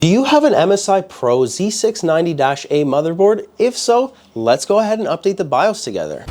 Do you have an MSI PRO Z690-A motherboard? If so, let's go ahead and update the BIOS together.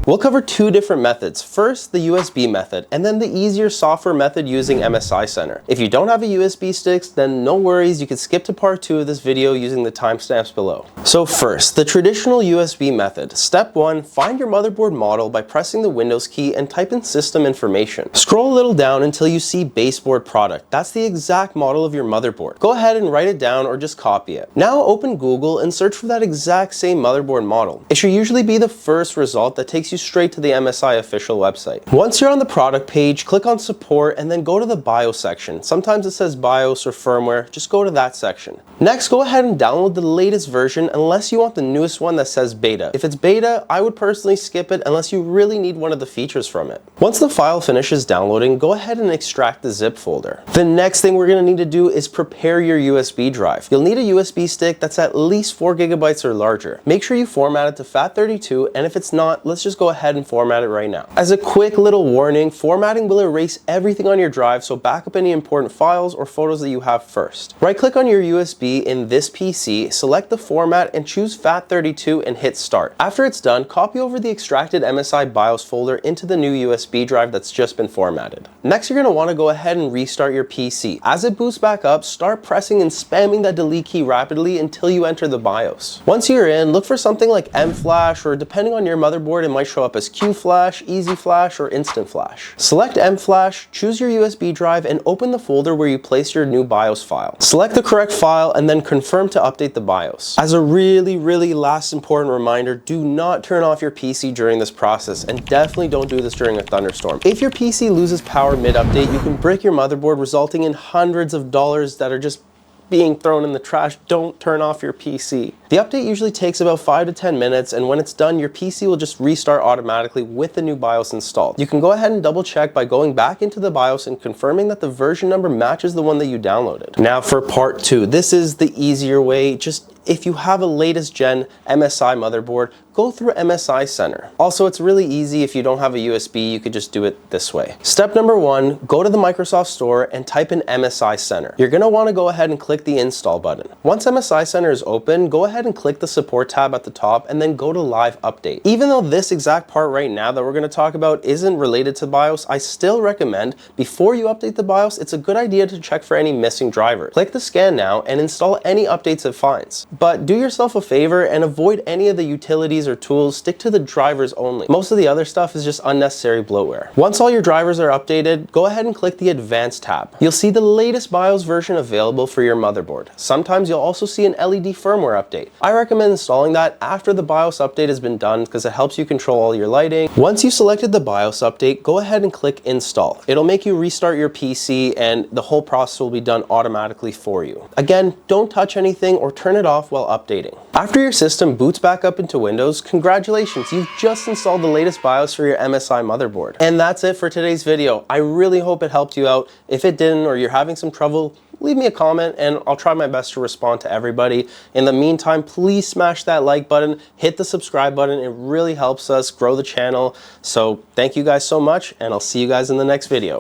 We'll cover two different methods. First, the USB method, and then the easier software method using MSI Center. If you don't have a USB stick, then no worries, you can skip to part 2 of this video using the timestamps below. So first, the traditional USB method. Step 1, find your motherboard model by pressing the Windows key and type in system information. Scroll a little down until you see baseboard product. That's the exact model of your motherboard. Go ahead and write it down or just copy it. Now open Google and search for that exact same motherboard model. It should usually be the first result that takes you straight to the MSI official website. Once you're on the product page, click on support and then go to the BIOS section. Sometimes it says BIOS or firmware, just go to that section. Next, go ahead and download the latest version unless you want the newest one that says beta. If it's beta, I would personally skip it unless you really need one of the features from it. Once the file finishes downloading, go ahead and extract the zip folder. The next thing we're going to need to do is prepare your USB drive. You'll need a USB stick that's at least 4 GB or larger. Make sure you format it to FAT32, and if it's not, let's just go ahead and format it right now. As a quick little warning, formatting will erase everything on your drive, so back up any important files or photos that you have first. Right click on your USB in this PC, select the format and choose FAT32 and hit start. After it's done, copy over the extracted MSI BIOS folder into the new USB drive that's just been formatted. Next, you're going to want to go ahead and restart your PC. As it boots back up, start pressing and spamming that delete key rapidly until you enter the BIOS. Once you're in, look for something like M-Flash, or depending on your motherboard, it might show up as Q-Flash, Easy Flash, or Instant Flash. Select M-Flash, choose your USB drive, and open the folder where you place your new BIOS file. Select the correct file and then confirm to update the BIOS. As a really last important reminder, do not turn off your PC during this process, and definitely don't do this during a thunderstorm. If your PC loses power mid-update, you can break your motherboard, resulting in hundreds of dollars that are just being thrown in the trash. Don't turn off your PC. The update usually takes about 5 to 10 minutes, and when it's done, your PC will just restart automatically with the new BIOS installed. You can go ahead and double check by going back into the BIOS and confirming that the version number matches the one that you downloaded. Now for part 2, this is the easier way. Just if you have a latest gen MSI motherboard, go through MSI Center. Also, it's really easy. If you don't have a USB, you could just do it this way. Step number 1, go to the Microsoft Store and type in MSI Center. You're going to want to go ahead and click the install button. Once MSI Center is open, go ahead and click the support tab at the top and then go to live update. Even though this exact part right now that we're going to talk about isn't related to BIOS, I still recommend before you update the BIOS, it's a good idea to check for any missing drivers. Click the scan now and install any updates it finds. But do yourself a favor and avoid any of the utilities or tools. Stick to the drivers only. Most of the other stuff is just unnecessary bloatware. Once all your drivers are updated, go ahead and click the Advanced tab. You'll see the latest BIOS version available for your motherboard. Sometimes you'll also see an LED firmware update. I recommend installing that after the BIOS update has been done because it helps you control all your lighting. Once you selected the BIOS update, go ahead and click Install. It'll make you restart your PC and the whole process will be done automatically for you. Again, don't touch anything or turn it off while updating. After your system boots back up into Windows, congratulations, you've just installed the latest BIOS for your MSI motherboard. And that's it for today's video. I really hope it helped you out. If it didn't, or you're having some trouble, leave me a comment and I'll try my best to respond to everybody. In the meantime, please smash that like button, hit the subscribe button. It really helps us grow the channel. So thank you guys so much, and I'll see you guys in the next video.